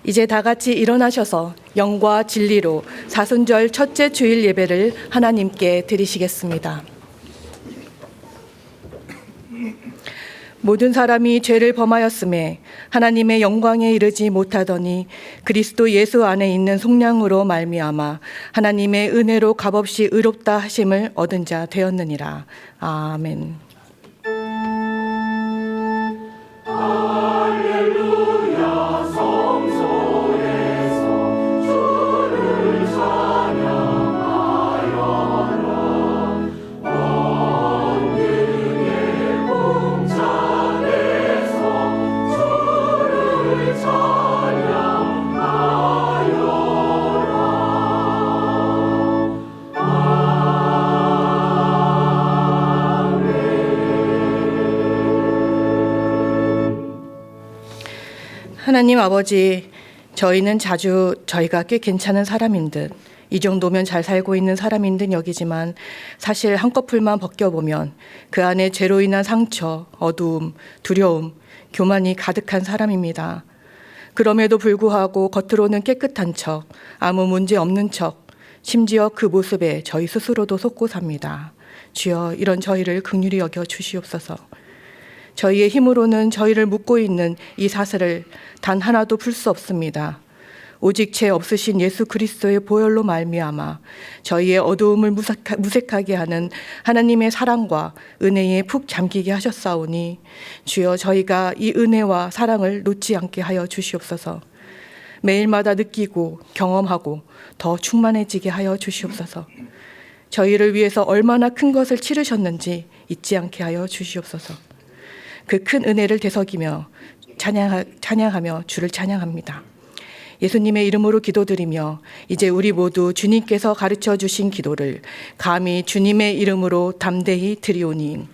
이제 다 같이 일어나셔서 영과 진리로 사순절 첫째 주일 예배를 하나님께 드리시겠습니다. 모든 사람이 죄를 범하였음에 하나님의 영광에 이르지 못하더니 그리스도 예수 안에 있는 속량으로 말미암아 하나님의 은혜로 값없이 의롭다 하심을 얻은 자 되었느니라. 아멘. 하나님 아버지, 저희는 자주 저희가 꽤 괜찮은 사람인 듯, 이 정도면 잘 살고 있는 사람인 듯 여기지만 사실 한꺼풀만 벗겨보면 그 안에 죄로 인한 상처, 어두움, 두려움, 교만이 가득한 사람입니다. 그럼에도 불구하고 겉으로는 깨끗한 척, 아무 문제 없는 척, 심지어 그 모습에 저희 스스로도 속고 삽니다. 주여, 이런 저희를 긍휼히 여겨 주시옵소서. 저희의 힘으로는 저희를 묶고 있는 이 사슬을 단 하나도 풀 수 없습니다. 오직 죄 없으신 예수 그리스도의 보혈로 말미암아 저희의 어두움을 무색하게 하는 하나님의 사랑과 은혜에 푹 잠기게 하셨사오니 주여, 저희가 이 은혜와 사랑을 놓지 않게 하여 주시옵소서. 매일마다 느끼고 경험하고 더 충만해지게 하여 주시옵소서. 저희를 위해서 얼마나 큰 것을 치르셨는지 잊지 않게 하여 주시옵소서. 그 큰 은혜를 되새기며 찬양하며 주를 찬양합니다. 예수님의 이름으로 기도드리며 이제 우리 모두 주님께서 가르쳐 주신 기도를 감히 주님의 이름으로 담대히 드리오니,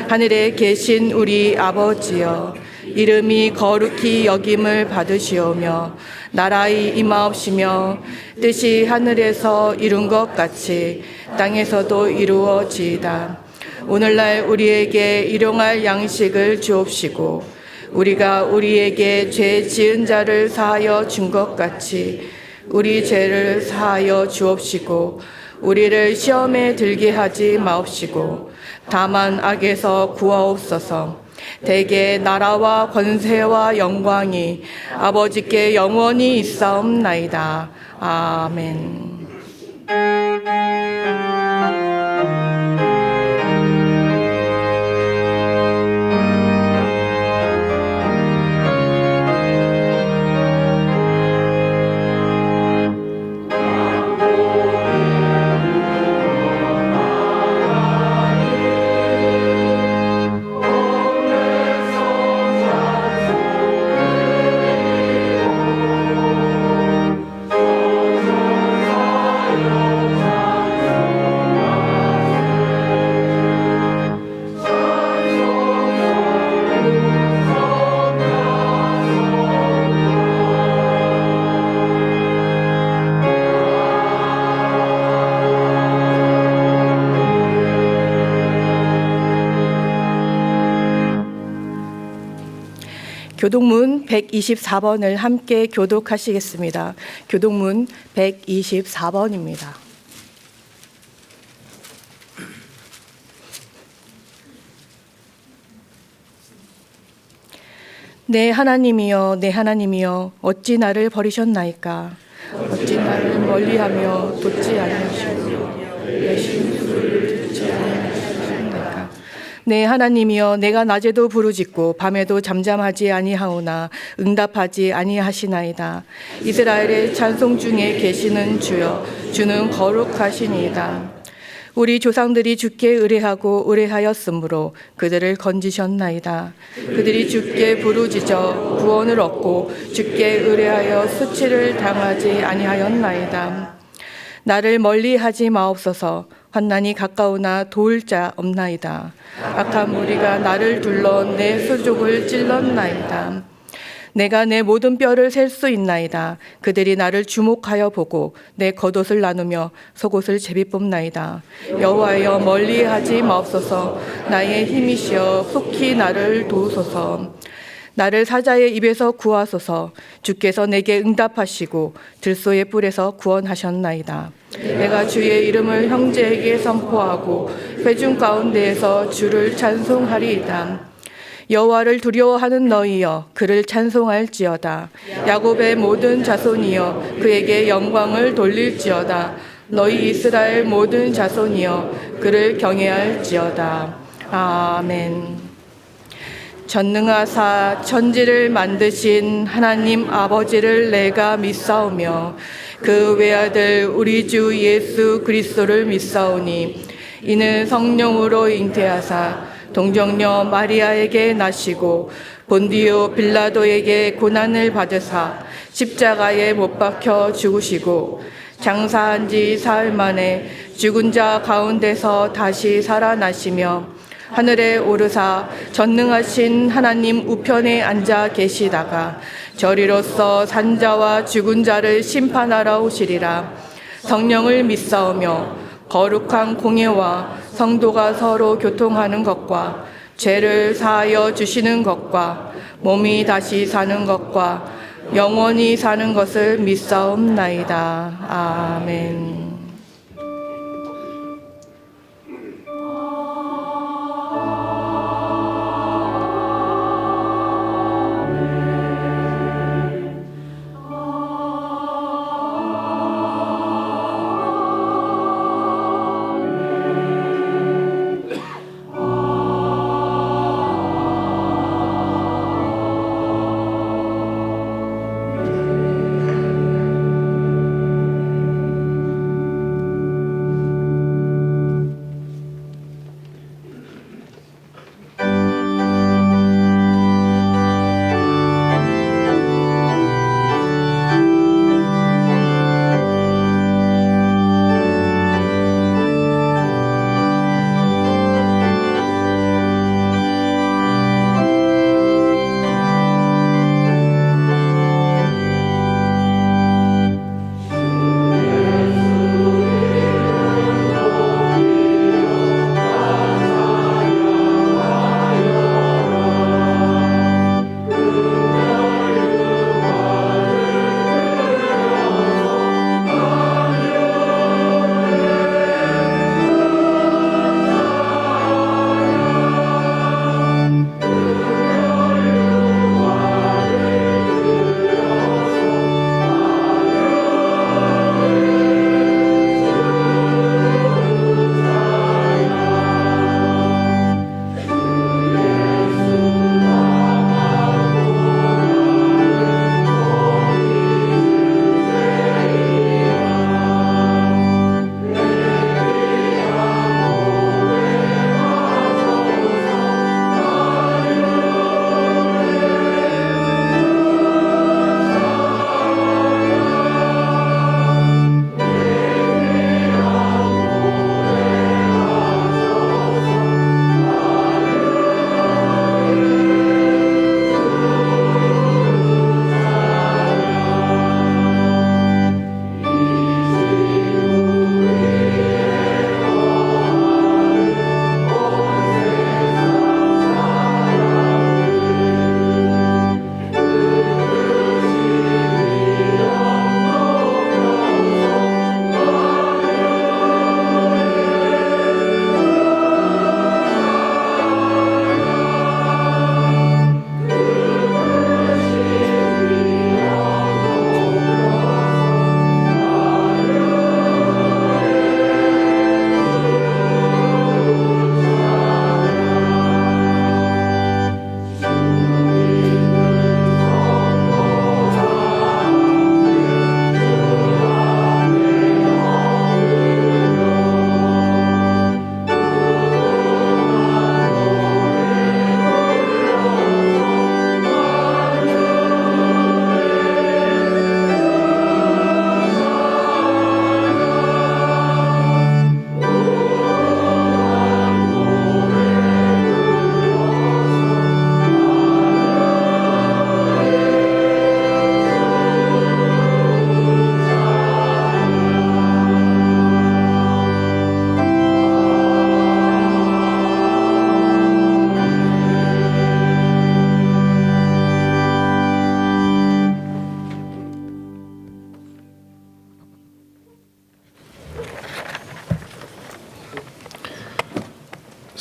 하늘에 계신 우리 아버지여, 이름이 거룩히 여김을 받으시오며 나라의 임하옵시며 뜻이 하늘에서 이룬 것 같이 땅에서도 이루어지이다. 오늘날 우리에게 일용할 양식을 주옵시고 우리가 우리에게 죄 지은 자를 사하여 준 것 같이 우리 죄를 사하여 주옵시고 우리를 시험에 들게 하지 마옵시고 다만 악에서 구하옵소서. 대개 나라와 권세와 영광이 아버지께 영원히 있사옵나이다. 아멘. 교독문 124번을 함께 교독하시겠습니다. 교독문 124번입니다. 내 하나님이여, 내 하나님이여, 어찌 나를 버리셨나이까? 어찌 나를 멀리하며 돕지 아니하시고 내 심술을 듣지 아니하시나이까? 내 하나님이여, 내가 낮에도 부르짖고 밤에도 잠잠하지 아니하오나 응답하지 아니하시나이다. 이스라엘의 찬송 중에 계시는 주여, 주는 거룩하시니이다. 우리 조상들이 주께 의뢰하고 의뢰하였으므로 그들을 건지셨나이다. 그들이 주께 부르짖어 구원을 얻고 주께 의뢰하여 수치를 당하지 아니하였나이다. 나를 멀리하지 마옵소서. 환난이 가까우나 도울 자 없나이다. 악한 무리가 나를 둘러 내 수족을 찔렀나이다. 내가 내 모든 뼈를 셀 수 있나이다. 그들이 나를 주목하여 보고 내 겉옷을 나누며 속옷을 제비뽑나이다. 여호와여, 멀리하지 마옵소서. 나의 힘이시여 속히 나를 도우소서. 나를 사자의 입에서 구하소서. 주께서 내게 응답하시고 들소의 뿔에서 구원하셨나이다. 내가 주의 이름을 형제에게 선포하고 회중 가운데에서 주를 찬송하리이다. 여호와를 두려워하는 너희여 그를 찬송할지어다. 야곱의 모든 자손이여 그에게 영광을 돌릴지어다. 너희 이스라엘 모든 자손이여 그를 경외할지어다. 아멘. 전능하사 천지를 만드신 하나님 아버지를 내가 믿사오며 그 외아들 우리 주 예수 그리스도를 믿사오니 이는 성령으로 잉태하사 동정녀 마리아에게 나시고 본디오 빌라도에게 고난을 받으사 십자가에 못 박혀 죽으시고 장사한 지 사흘 만에 죽은 자 가운데서 다시 살아나시며 하늘에 오르사 전능하신 하나님 우편에 앉아 계시다가 저리로서 산자와 죽은 자를 심판하러 오시리라. 성령을 믿사오며 거룩한 공예와 성도가 서로 교통하는 것과 죄를 사하여 주시는 것과 몸이 다시 사는 것과 영원히 사는 것을 믿사옵나이다. 아멘.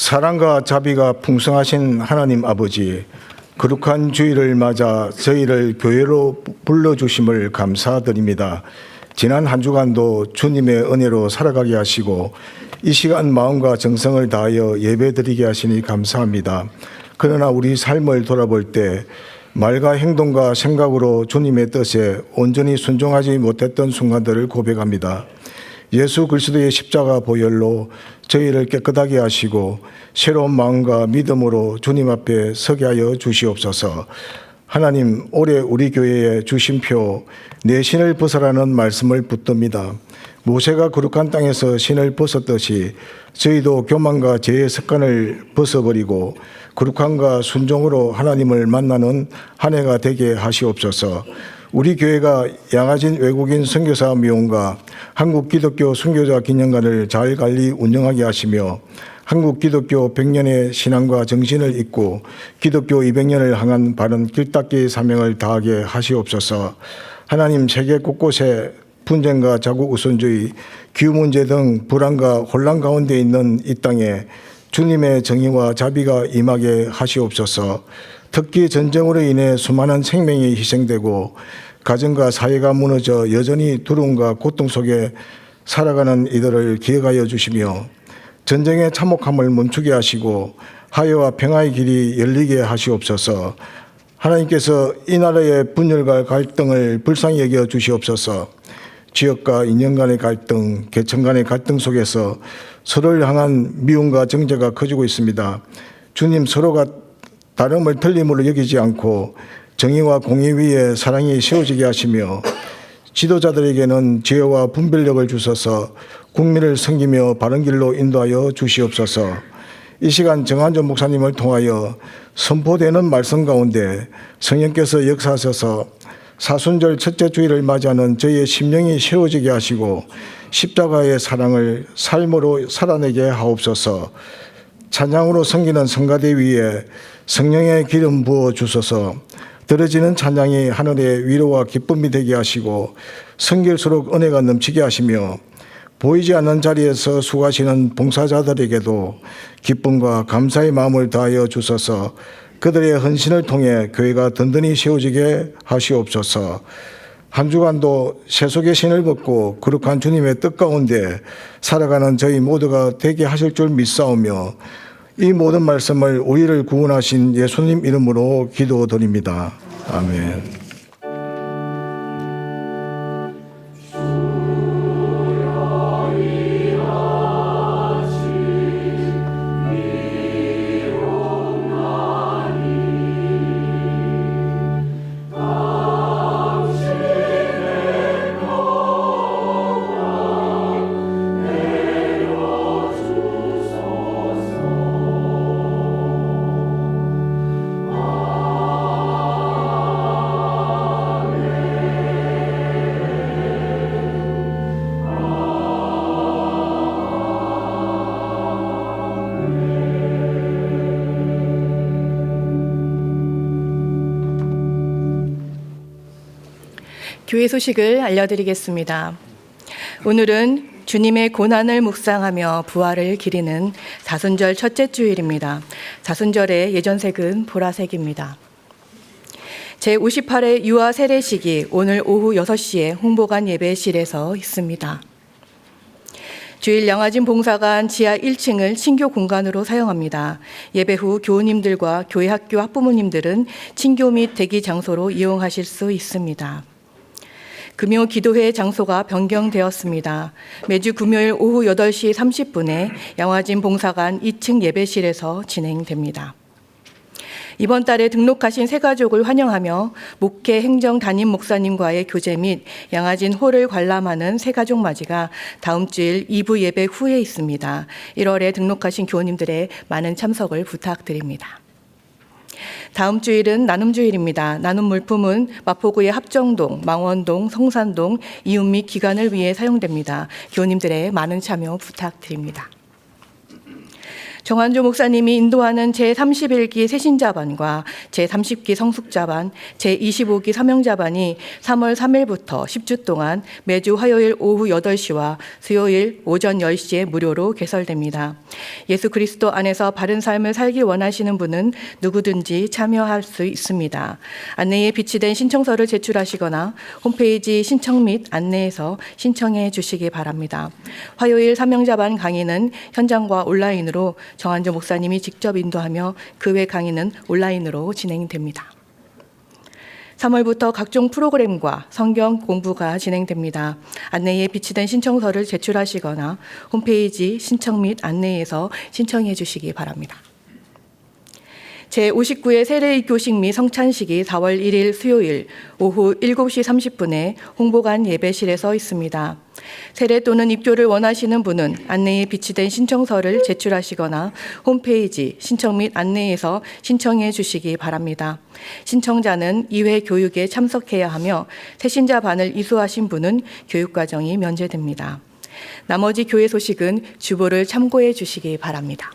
사랑과 자비가 풍성하신 하나님 아버지, 거룩한 주일을 맞아 저희를 교회로 불러주심을 감사드립니다. 지난 한 주간도 주님의 은혜로 살아가게 하시고 이 시간 마음과 정성을 다하여 예배드리게 하시니 감사합니다. 그러나 우리 삶을 돌아볼 때 말과 행동과 생각으로 주님의 뜻에 온전히 순종하지 못했던 순간들을 고백합니다. 예수 그리스도의 십자가 보혈로 저희를 깨끗하게 하시고 새로운 마음과 믿음으로 주님 앞에 서게 하여 주시옵소서. 하나님, 올해 우리 교회에 주신 표 내 신을 벗으라는 말씀을 붙듭니다. 모세가 거룩한 땅에서 신을 벗었듯이 저희도 교만과 죄의 습관을 벗어버리고 거룩함과 순종으로 하나님을 만나는 한 해가 되게 하시옵소서. 우리 교회가 양화진 외국인 선교사 미용과 한국 기독교 선교자 기념관을 잘 관리 운영하게 하시며 한국 기독교 100년의 신앙과 정신을 잇고 기독교 200년을 향한 바른 길닦기 사명을 다하게 하시옵소서. 하나님, 세계 곳곳에 분쟁과 자국 우선주의, 기후 문제 등 불안과 혼란 가운데 있는 이 땅에 주님의 정의와 자비가 임하게 하시옵소서. 특히 전쟁으로 인해 수많은 생명이 희생되고 가정과 사회가 무너져 여전히 두려움과 고통 속에 살아가는 이들을 기억하여 주시며 전쟁의 참혹함을 멈추게 하시고 화해와 평화의 길이 열리게 하시옵소서. 하나님께서 이 나라의 분열과 갈등을 불쌍히 여겨 주시옵소서. 지역과 인연 간의 갈등, 계층 간의 갈등 속에서 서로를 향한 미움과 정죄가 커지고 있습니다. 주님, 서로가 다름을 틀림으로 여기지 않고 정의와 공의 위에 사랑이 세워지게 하시며 지도자들에게는 지혜와 분별력을 주셔서 국민을 섬기며 바른 길로 인도하여 주시옵소서. 이 시간 정한전 목사님을 통하여 선포되는 말씀 가운데 성령께서 역사하셔서 사순절 첫째 주일을 맞이하는 저희의 심령이 세워지게 하시고 십자가의 사랑을 삶으로 살아내게 하옵소서. 찬양으로 섬기는 성가대 위에 성령의 기름 부어 주소서. 들어지는 찬양이 하늘의 위로와 기쁨이 되게 하시고 성길수록 은혜가 넘치게 하시며 보이지 않는 자리에서 수고하시는 봉사자들에게도 기쁨과 감사의 마음을 다하여 주셔서 그들의 헌신을 통해 교회가 든든히 세워지게 하시옵소서. 한 주간도 세속의 신을 벗고 거룩한 주님의 뜻 가운데 살아가는 저희 모두가 되게 하실 줄 믿사오며 이 모든 말씀을 우리를 구원하신 예수님 이름으로 기도드립니다. 아멘. 교회 소식을 알려드리겠습니다. 오늘은 주님의 고난을 묵상하며 부활을 기리는 사순절 첫째 주일입니다. 사순절의 예전색은 보라색입니다. 제58회 유아 세례식이 오늘 오후 6시에 홍보관 예배실에서 있습니다. 주일 양화진 봉사관 지하 1층을 친교 공간으로 사용합니다. 예배 후 교우님들과 교회 학교 학부모님들은 친교 및 대기 장소로 이용하실 수 있습니다. 금요 기도회 장소가 변경되었습니다. 매주 금요일 오후 8시 30분에 양화진 봉사관 2층 예배실에서 진행됩니다. 이번 달에 등록하신 새가족을 환영하며 목회 행정 담임 목사님과의 교제 및 양화진 홀을 관람하는 새가족 맞이가 다음 주일 2부 예배 후에 있습니다. 1월에 등록하신 교우님들의 많은 참석을 부탁드립니다. 다음 주일은 나눔주일입니다. 나눔 물품은 마포구의 합정동, 망원동, 성산동, 이웃 및 기관을 위해 사용됩니다. 교우님들의 많은 참여 부탁드립니다. 정한조 목사님이 인도하는 제31기 새신자반과 제30기 성숙자반, 제25기 사명자반이 3월 3일부터 10주 동안 매주 화요일 오후 8시와 수요일 오전 10시에 무료로 개설됩니다. 예수 그리스도 안에서 바른 삶을 살기 원하시는 분은 누구든지 참여할 수 있습니다. 안내에 비치된 신청서를 제출하시거나 홈페이지 신청 및 안내에서 신청해 주시기 바랍니다. 화요일 사명자반 강의는 현장과 온라인으로 정한조 목사님이 직접 인도하며 그 외 강의는 온라인으로 진행됩니다. 3월부터 각종 프로그램과 성경 공부가 진행됩니다. 안내에 비치된 신청서를 제출하시거나 홈페이지 신청 및 안내에서 신청해 주시기 바랍니다. 제59회 세례교식 및 성찬식이 4월 1일 수요일 오후 7시 30분에 홍보관 예배실에서 있습니다. 세례 또는 입교를 원하시는 분은 안내에 비치된 신청서를 제출하시거나 홈페이지 신청 및 안내에서 신청해 주시기 바랍니다. 신청자는 2회 교육에 참석해야 하며 새신자반을 이수하신 분은 교육과정이 면제됩니다. 나머지 교회 소식은 주보를 참고해 주시기 바랍니다.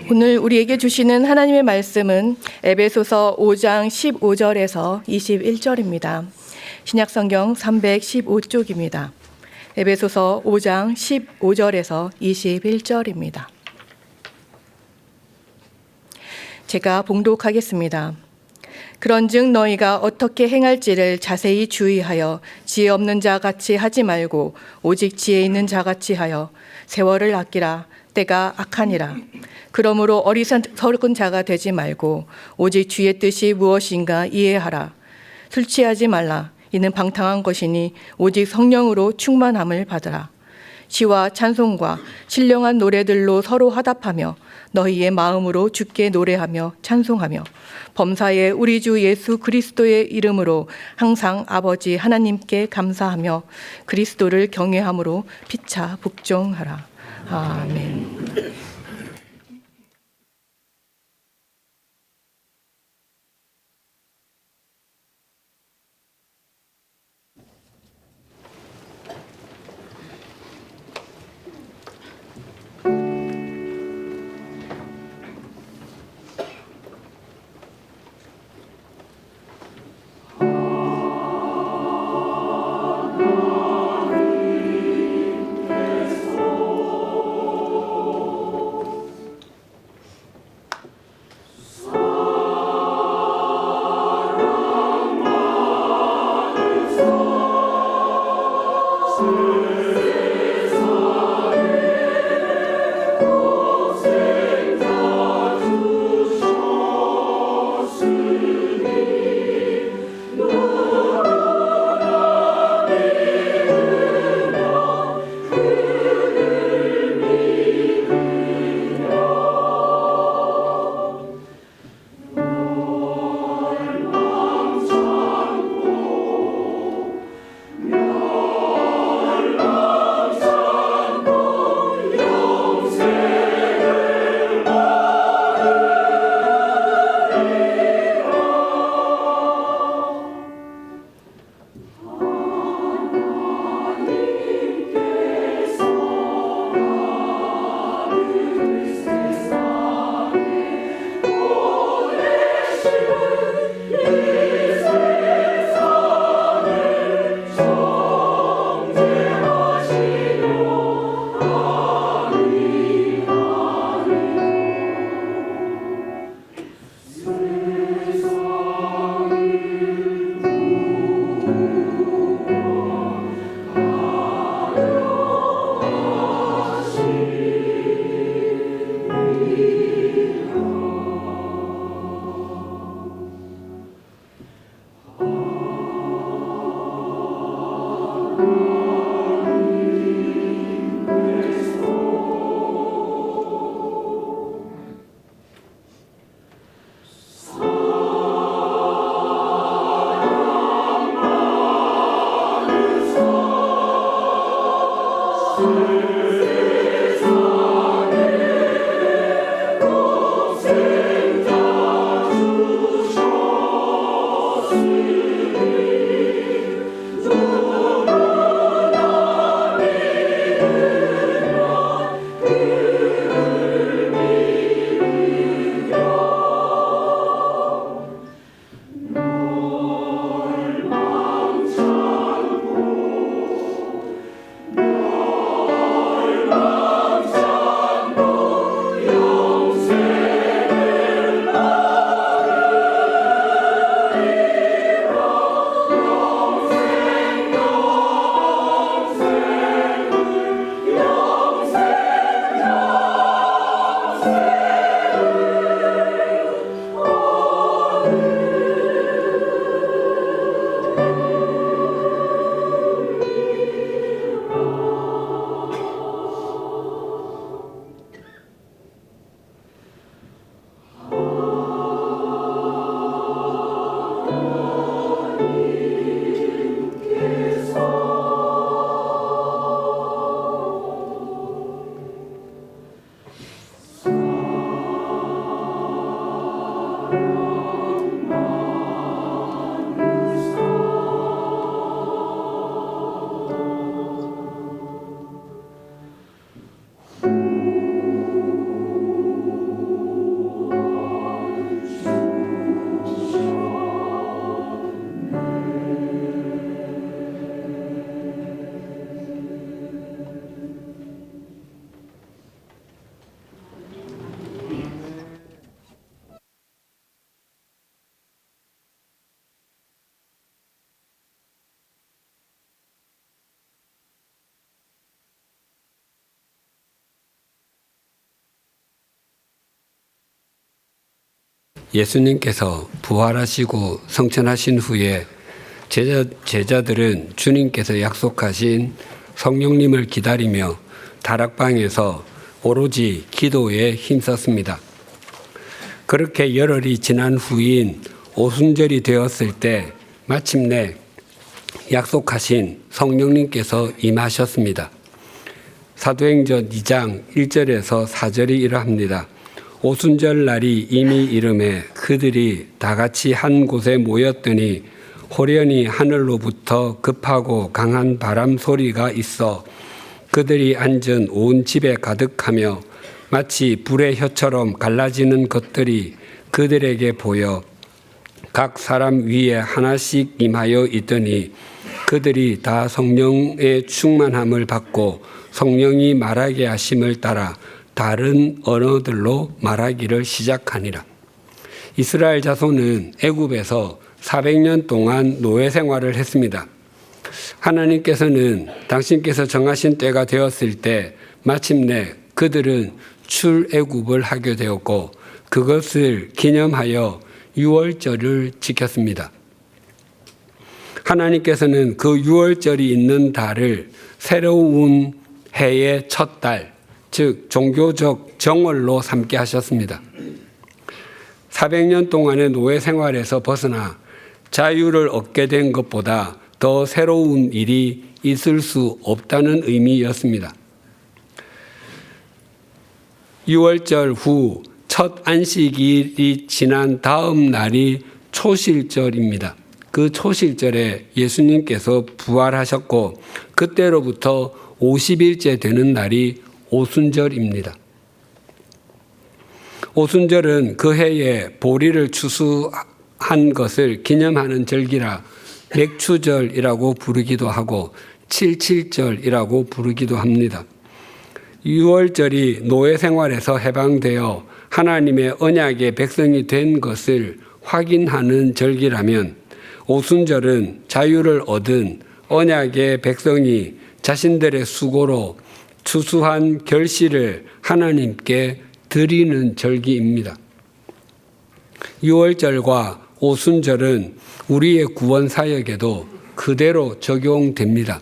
오늘 우리에게 주시는 하나님의 말씀은 에베소서 5장 15절에서 21절입니다. 신약성경 315쪽입니다. 에베소서 5장 15절에서 21절입니다. 제가 봉독하겠습니다. 그런즉 너희가 어떻게 행할지를 자세히 주의하여 지혜 없는 자 같이 하지 말고 오직 지혜 있는 자 같이 하여 세월을 아끼라. 때가 악하니라. 그러므로 어리석은 자가 되지 말고 오직 주의 뜻이 무엇인가 이해하라. 술 취하지 말라. 이는 방탕한 것이니 오직 성령으로 충만함을 받으라. 시와 찬송과 신령한 노래들로 서로 화답하며 너희의 마음으로 주께 노래하며 찬송하며 범사에 우리 주 예수 그리스도의 이름으로 항상 아버지 하나님께 감사하며 그리스도를 경외함으로 피차 복종하라. 아멘. 예수님께서 부활하시고 성천하신 후에 제자들은 주님께서 약속하신 성령님을 기다리며 다락방에서 오로지 기도에 힘썼습니다. 그렇게 열흘이 지난 후인 오순절이 되었을 때 마침내 약속하신 성령님께서 임하셨습니다. 사도행전 2장 1절에서 4절이 이러합니다. 오순절 날이 이미 이름에 그들이 다 같이 한 곳에 모였더니 호련히 하늘로부터 급하고 강한 바람 소리가 있어 그들이 앉은 온 집에 가득하며 마치 불의 혀처럼 갈라지는 것들이 그들에게 보여 각 사람 위에 하나씩 임하여 있더니 그들이 다 성령의 충만함을 받고 성령이 말하게 하심을 따라 다른 언어들로 말하기를 시작하니라. 이스라엘 자손은 애굽에서 400년 동안 노예 생활을 했습니다. 하나님께서는 당신께서 정하신 때가 되었을 때 마침내 그들은 출애굽을 하게 되었고 그것을 기념하여 유월절을 지켰습니다. 하나님께서는 그 유월절이 있는 달을 새로운 해의 첫 달, 즉 종교적 정월로 삼게 하셨습니다. 400년 동안의 노예 생활에서 벗어나 자유를 얻게 된 것보다 더 새로운 일이 있을 수 없다는 의미였습니다. 유월절 후 첫 안식일이 지난 다음 날이 초실절입니다. 그 초실절에 예수님께서 부활하셨고 그때로부터 50일째 되는 날이 오순절입니다. 오순절은 그 해에 보리를 추수한 것을 기념하는 절기라 맥추절이라고 부르기도 하고 칠칠절이라고 부르기도 합니다. 유월절이 노예 생활에서 해방되어 하나님의 언약의 백성이 된 것을 확인하는 절기라면 오순절은 자유를 얻은 언약의 백성이 자신들의 수고로 추수한 결실을 하나님께 드리는 절기입니다. 유월절과 오순절은 우리의 구원 사역에도 그대로 적용됩니다.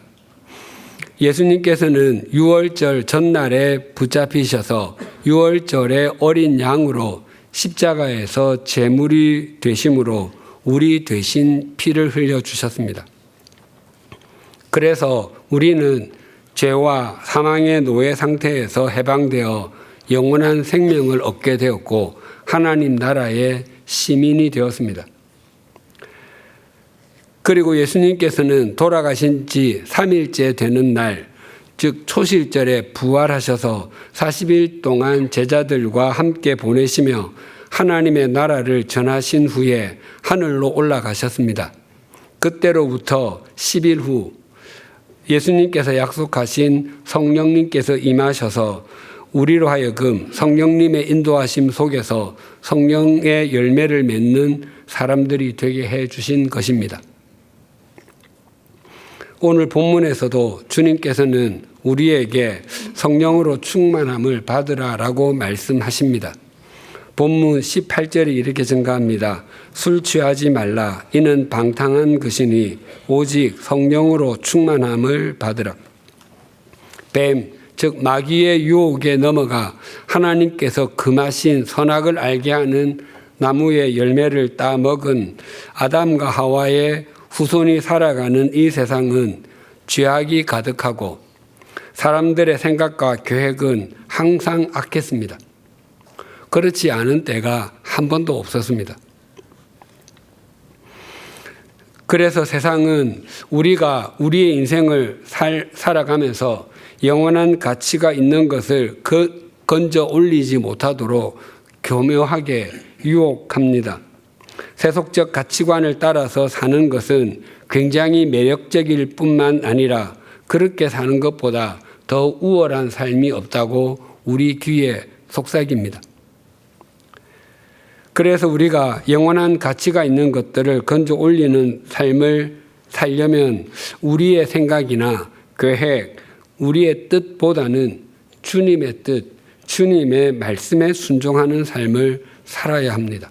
예수님께서는 유월절 전날에 붙잡히셔서 유월절의 어린 양으로 십자가에서 제물이 되심으로 우리 대신 피를 흘려주셨습니다. 그래서 우리는 죄와 사망의 노예 상태에서 해방되어 영원한 생명을 얻게 되었고 하나님 나라의 시민이 되었습니다. 그리고 예수님께서는 돌아가신 지 3일째 되는 날, 즉 초실절에 부활하셔서 40일 동안 제자들과 함께 보내시며 하나님의 나라를 전하신 후에 하늘로 올라가셨습니다. 그때로부터 10일 후 예수님께서 약속하신 성령님께서 임하셔서 우리로 하여금 성령님의 인도하심 속에서 성령의 열매를 맺는 사람들이 되게 해 주신 것입니다. 오늘 본문에서도 주님께서는 우리에게 성령으로 충만함을 받으라라고 말씀하십니다. 본문 18절에 이렇게 증가합니다. 술 취하지 말라. 이는 방탕한 것이니 오직 성령으로 충만함을 받으라. 뱀, 즉 마귀의 유혹에 넘어가 하나님께서 금하신 선악을 알게 하는 나무의 열매를 따먹은 아담과 하와의 후손이 살아가는 이 세상은 죄악이 가득하고 사람들의 생각과 계획은 항상 악했습니다. 그렇지 않은 때가 한 번도 없었습니다. 그래서 세상은 우리가 우리의 인생을 살아가면서 영원한 가치가 있는 것을 건져 올리지 못하도록 교묘하게 유혹합니다. 세속적 가치관을 따라서 사는 것은 굉장히 매력적일 뿐만 아니라 그렇게 사는 것보다 더 우월한 삶이 없다고 우리 귀에 속삭입니다. 그래서 우리가 영원한 가치가 있는 것들을 건져 올리는 삶을 살려면 우리의 생각이나 계획, 우리의 뜻보다는 주님의 뜻, 주님의 말씀에 순종하는 삶을 살아야 합니다.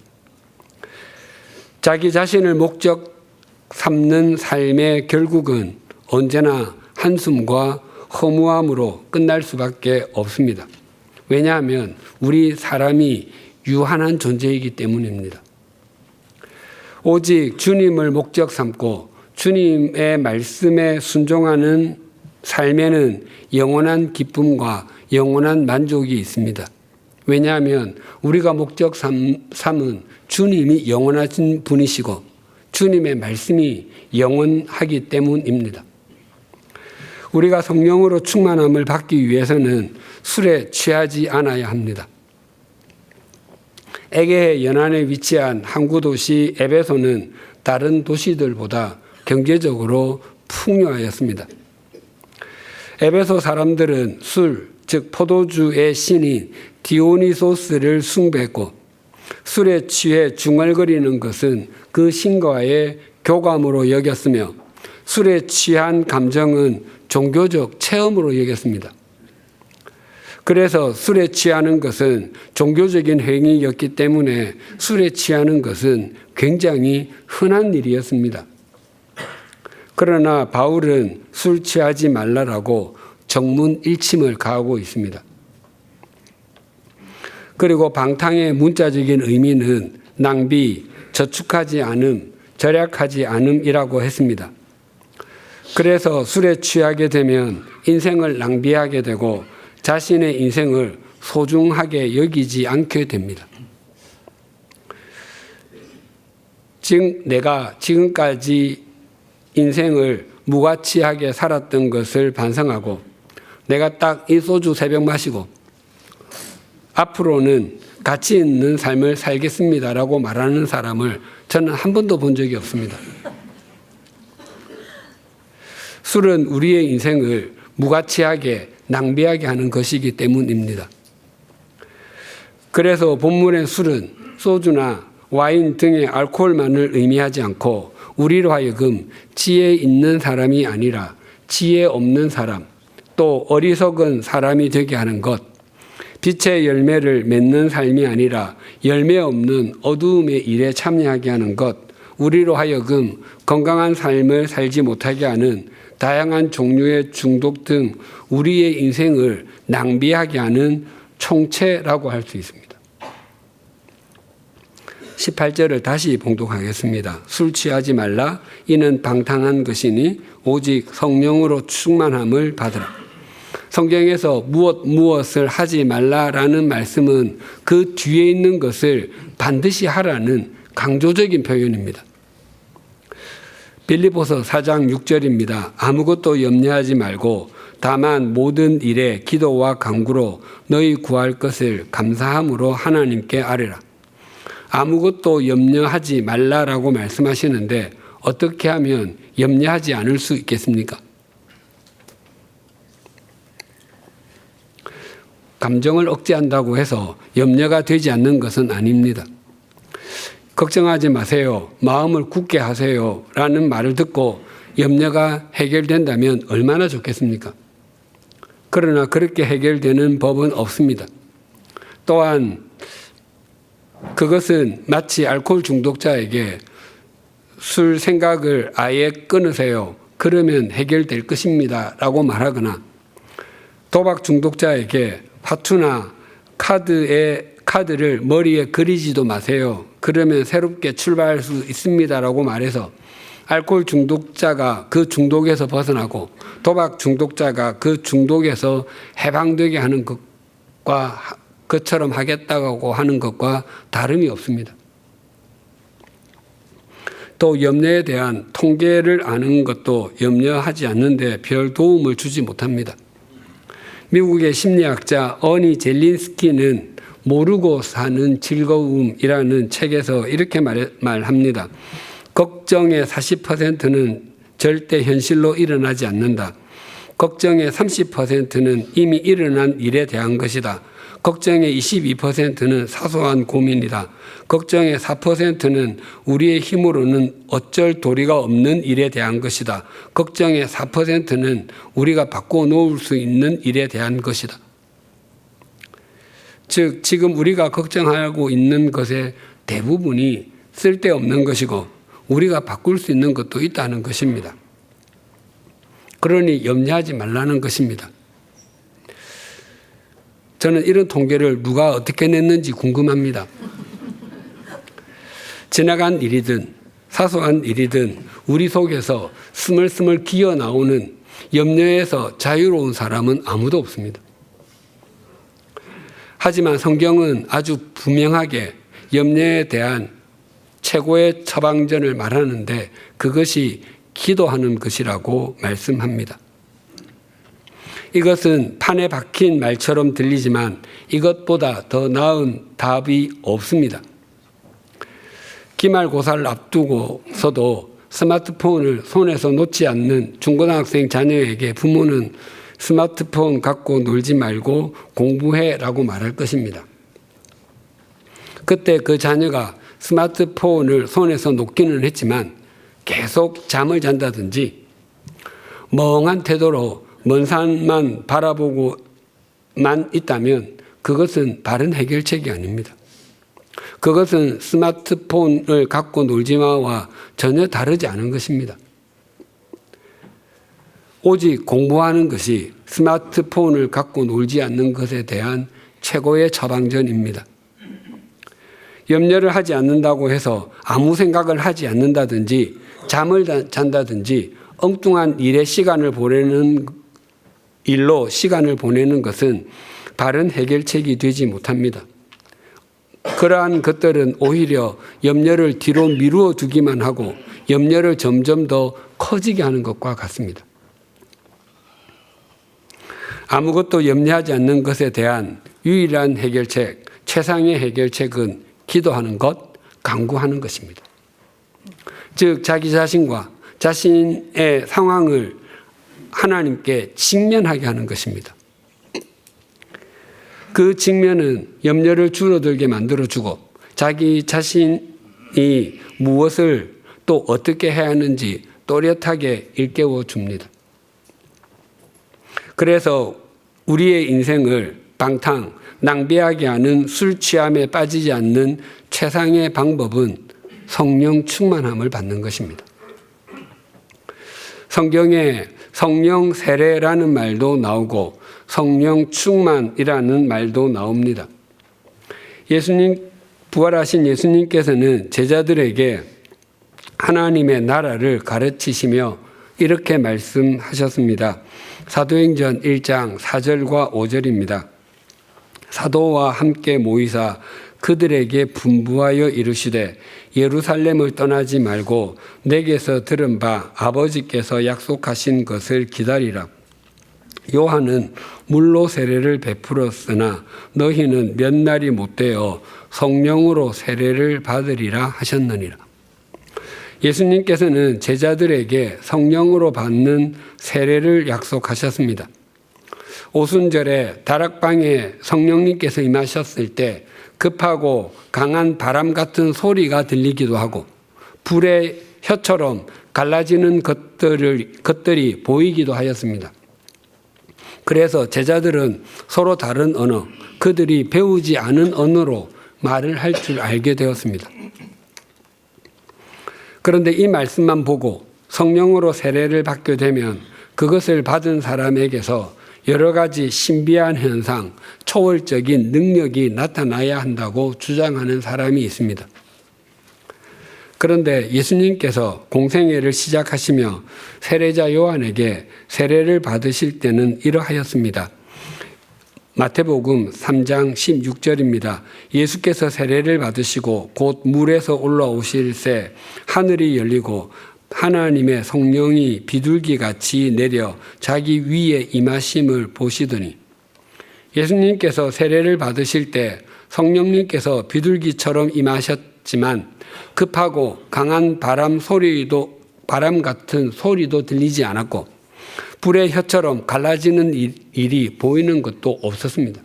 자기 자신을 목적 삼는 삶의 결국은 언제나 한숨과 허무함으로 끝날 수밖에 없습니다. 왜냐하면 우리 사람이 유한한 존재이기 때문입니다. 오직 주님을 목적 삼고 주님의 말씀에 순종하는 삶에는 영원한 기쁨과 영원한 만족이 있습니다. 왜냐하면 우리가 목적 삼은 주님이 영원하신 분이시고 주님의 말씀이 영원하기 때문입니다. 우리가 성령으로 충만함을 받기 위해서는 술에 취하지 않아야 합니다. 에게해 연안에 위치한 항구 도시 에베소는 다른 도시들보다 경제적으로 풍요하였습니다. 에베소 사람들은 술, 즉 포도주의 신인 디오니소스를 숭배했고 술에 취해 중얼거리는 것은 그 신과의 교감으로 여겼으며 술에 취한 감정은 종교적 체험으로 여겼습니다. 그래서 술에 취하는 것은 종교적인 행위였기 때문에 술에 취하는 것은 굉장히 흔한 일이었습니다. 그러나 바울은 술 취하지 말라라고 정문일침을 가하고 있습니다. 그리고 방탕의 문자적인 의미는 낭비, 저축하지 않음, 절약하지 않음이라고 했습니다. 그래서 술에 취하게 되면 인생을 낭비하게 되고 자신의 인생을 소중하게 여기지 않게 됩니다. 즉 내가 지금까지 인생을 무가치하게 살았던 것을 반성하고 내가 딱 이 소주 3병 마시고 앞으로는 가치 있는 삶을 살겠습니다라고 말하는 사람을 저는 한 번도 본 적이 없습니다. 술은 우리의 인생을 무가치하게 낭비하게 하는 것이기 때문입니다. 그래서 본문의 술은 소주나 와인 등의 알코올만을 의미하지 않고 우리로 하여금 지혜 있는 사람이 아니라 지혜 없는 사람, 또 어리석은 사람이 되게 하는 것, 빛의 열매를 맺는 삶이 아니라 열매 없는 어두움의 일에 참여하게 하는 것, 우리로 하여금 건강한 삶을 살지 못하게 하는 다양한 종류의 중독 등 우리의 인생을 낭비하게 하는 총체라고 할 수 있습니다. 18절을 다시 봉독하겠습니다. 술 취하지 말라. 이는 방탕한 것이니 오직 성령으로 충만함을 받으라. 성경에서 무엇을 하지 말라라는 말씀은 그 뒤에 있는 것을 반드시 하라는 강조적인 표현입니다. 빌립보서 4장 6절입니다. 아무것도 염려하지 말고 다만 모든 일에 기도와 간구로 너희 구할 것을 감사함으로 하나님께 아뢰라. 아무것도 염려하지 말라라고 말씀하시는데 어떻게 하면 염려하지 않을 수 있겠습니까? 감정을 억제한다고 해서 염려가 되지 않는 것은 아닙니다. 걱정하지 마세요. 마음을 굳게 하세요. 라는 말을 듣고 염려가 해결된다면 얼마나 좋겠습니까? 그러나 그렇게 해결되는 법은 없습니다. 또한 그것은 마치 알코올 중독자에게 술 생각을 아예 끊으세요. 그러면 해결될 것입니다. 라고 말하거나 도박 중독자에게 화투나 카드를 머리에 그리지도 마세요. 그러면 새롭게 출발할 수 있습니다라고 말해서 알코올 중독자가 그 중독에서 벗어나고 도박 중독자가 그 중독에서 해방되게 하는 것과 그처럼 하겠다고 하는 것과 다름이 없습니다. 또 염려에 대한 통계를 아는 것도 염려하지 않는데 별 도움을 주지 못합니다. 미국의 심리학자 어니 젤린스키는 모르고 사는 즐거움이라는 책에서 이렇게 말합니다. 걱정의 40%는 절대 현실로 일어나지 않는다. 걱정의 30%는 이미 일어난 일에 대한 것이다. 걱정의 22%는 사소한 고민이다. 걱정의 4%는 우리의 힘으로는 어쩔 도리가 없는 일에 대한 것이다. 걱정의 4%는 우리가 바꿔놓을 수 있는 일에 대한 것이다. 즉 지금 우리가 걱정하고 있는 것의 대부분이 쓸데없는 것이고 우리가 바꿀 수 있는 것도 있다는 것입니다. 그러니 염려하지 말라는 것입니다. 저는 이런 통계를 누가 어떻게 냈는지 궁금합니다. 지나간 일이든 사소한 일이든 우리 속에서 스멀스멀 기어 나오는 염려에서 자유로운 사람은 아무도 없습니다. 하지만 성경은 아주 분명하게 염려에 대한 최고의 처방전을 말하는데 그것이 기도하는 것이라고 말씀합니다. 이것은 판에 박힌 말처럼 들리지만 이것보다 더 나은 답이 없습니다. 기말고사를 앞두고서도 스마트폰을 손에서 놓지 않는 중고등학생 자녀에게 부모는 스마트폰 갖고 놀지 말고 공부해라고 말할 것입니다. 그때 그 자녀가 스마트폰을 손에서 놓기는 했지만 계속 잠을 잔다든지 멍한 태도로 먼 산만 바라보고만 있다면 그것은 바른 해결책이 아닙니다. 그것은 스마트폰을 갖고 놀지 마와 전혀 다르지 않은 것입니다. 오직 공부하는 것이 스마트폰을 갖고 놀지 않는 것에 대한 최고의 처방전입니다. 염려를 하지 않는다고 해서 아무 생각을 하지 않는다든지 잠을 잔다든지 엉뚱한 일로 시간을 보내는 것은 바른 해결책이 되지 못합니다. 그러한 것들은 오히려 염려를 뒤로 미루어 두기만 하고 염려를 점점 더 커지게 하는 것과 같습니다. 아무것도 염려하지 않는 것에 대한 유일한 해결책, 최상의 해결책은 기도하는 것, 간구하는 것입니다. 즉 자기 자신과 자신의 상황을 하나님께 직면하게 하는 것입니다. 그 직면은 염려를 줄어들게 만들어주고 자기 자신이 무엇을 또 어떻게 해야 하는지 또렷하게 일깨워 줍니다. 그래서 우리의 인생을 방탕, 낭비하게 하는 술 취함에 빠지지 않는 최상의 방법은 성령 충만함을 받는 것입니다. 성경에 성령 세례라는 말도 나오고 성령 충만이라는 말도 나옵니다. 부활하신 예수님께서는 제자들에게 하나님의 나라를 가르치시며 이렇게 말씀하셨습니다. 사도행전 1장 4절과 5절입니다. 사도와 함께 모이사 그들에게 분부하여 이르시되 예루살렘을 떠나지 말고 내게서 들은 바 아버지께서 약속하신 것을 기다리라. 요한은 물로 세례를 베풀었으나 너희는 몇 날이 못되어 성령으로 세례를 받으리라 하셨느니라. 예수님께서는 제자들에게 성령으로 받는 세례를 약속하셨습니다. 오순절에 다락방에 성령님께서 임하셨을 때 급하고 강한 바람 같은 소리가 들리기도 하고 불의 혀처럼 갈라지는 것들이 보이기도 하였습니다. 그래서 제자들은 서로 다른 언어, 그들이 배우지 않은 언어로 말을 할 줄 알게 되었습니다. 그런데 이 말씀만 보고 성령으로 세례를 받게 되면 그것을 받은 사람에게서 여러 가지 신비한 현상, 초월적인 능력이 나타나야 한다고 주장하는 사람이 있습니다. 그런데 예수님께서 공생애를 시작하시며 세례자 요한에게 세례를 받으실 때는 이러하였습니다. 마태복음 3장 16절입니다. 예수께서 세례를 받으시고 곧 물에서 올라오실새 하늘이 열리고 하나님의 성령이 비둘기같이 내려 자기 위에 임하심을 보시더니 예수님께서 세례를 받으실 때 성령님께서 비둘기처럼 임하셨지만 급하고 강한 바람 같은 소리도 들리지 않았고 불의 혀처럼 갈라지는 일이 보이는 것도 없었습니다.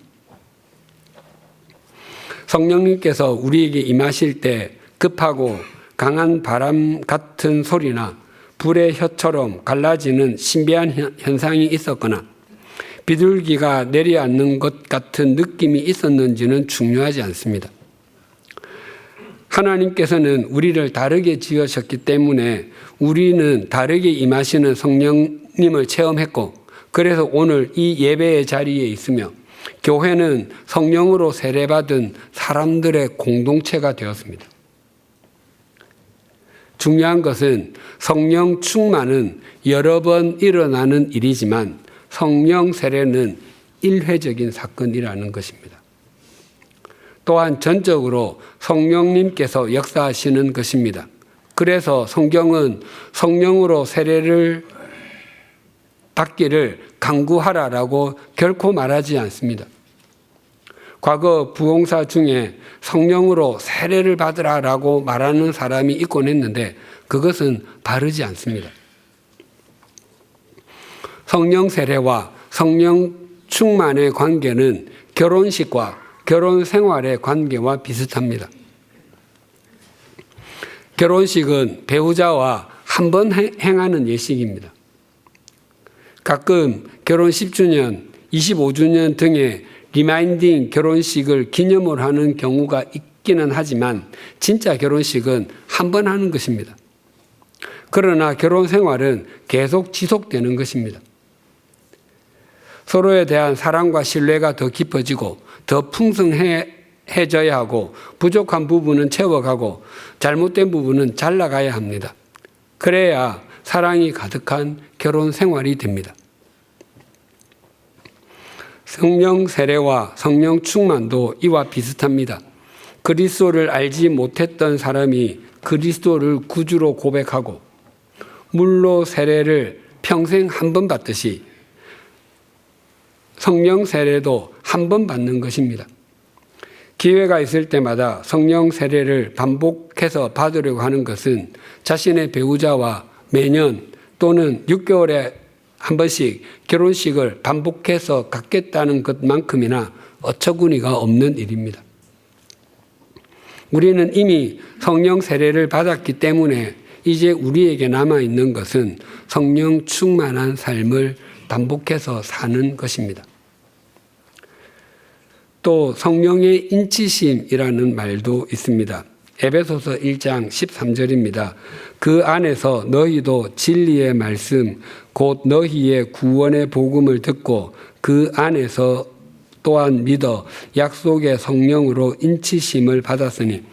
성령님께서 우리에게 임하실 때 급하고 강한 바람 같은 소리나 불의 혀처럼 갈라지는 신비한 현상이 있었거나 비둘기가 내려앉는 것 같은 느낌이 있었는지는 중요하지 않습니다. 하나님께서는 우리를 다르게 지으셨기 때문에 우리는 다르게 임하시는 성령님을 체험했고, 그래서 오늘 이 예배의 자리에 있으며 교회는 성령으로 세례받은 사람들의 공동체가 되었습니다. 중요한 것은 성령 충만은 여러 번 일어나는 일이지만 성령 세례는 일회적인 사건이라는 것입니다. 또한 전적으로 성령님께서 역사하시는 것입니다. 그래서 성경은 성령으로 세례를 받기를 강구하라라고 결코 말하지 않습니다. 과거 부흥사 중에 성령으로 세례를 받으라라고 말하는 사람이 있곤 했는데 그것은 바르지 않습니다. 성령 세례와 성령 충만의 관계는 결혼식과 결혼 생활의 관계와 비슷합니다. 결혼식은 배우자와 한 번 행하는 예식입니다. 가끔 결혼 10주년, 25주년 등의 리마인딩 결혼식을 기념을 하는 경우가 있기는 하지만 진짜 결혼식은 한 번 하는 것입니다. 그러나 결혼 생활은 계속 지속되는 것입니다. 서로에 대한 사랑과 신뢰가 더 깊어지고 더 풍성해져야 하고 부족한 부분은 채워가고 잘못된 부분은 잘라가야 합니다. 그래야 사랑이 가득한 결혼 생활이 됩니다. 성령 세례와 성령 충만도 이와 비슷합니다. 그리스도를 알지 못했던 사람이 그리스도를 구주로 고백하고 물로 세례를 평생 한 번 받듯이 성령 세례도 한 번 받는 것입니다. 기회가 있을 때마다 성령 세례를 반복해서 받으려고 하는 것은 자신의 배우자와 매년 또는 6개월에 한 번씩 결혼식을 반복해서 갖겠다는 것만큼이나 어처구니가 없는 일입니다. 우리는 이미 성령 세례를 받았기 때문에 이제 우리에게 남아있는 것은 성령 충만한 삶을 반복해서 사는 것입니다. 또 성령의 인치심이라는 말도 있습니다. 에베소서 1장 13절입니다. 그 안에서 너희도 진리의 말씀 곧 너희의 구원의 복음을 듣고 그 안에서 또한 믿어 약속의 성령으로 인치심을 받았으니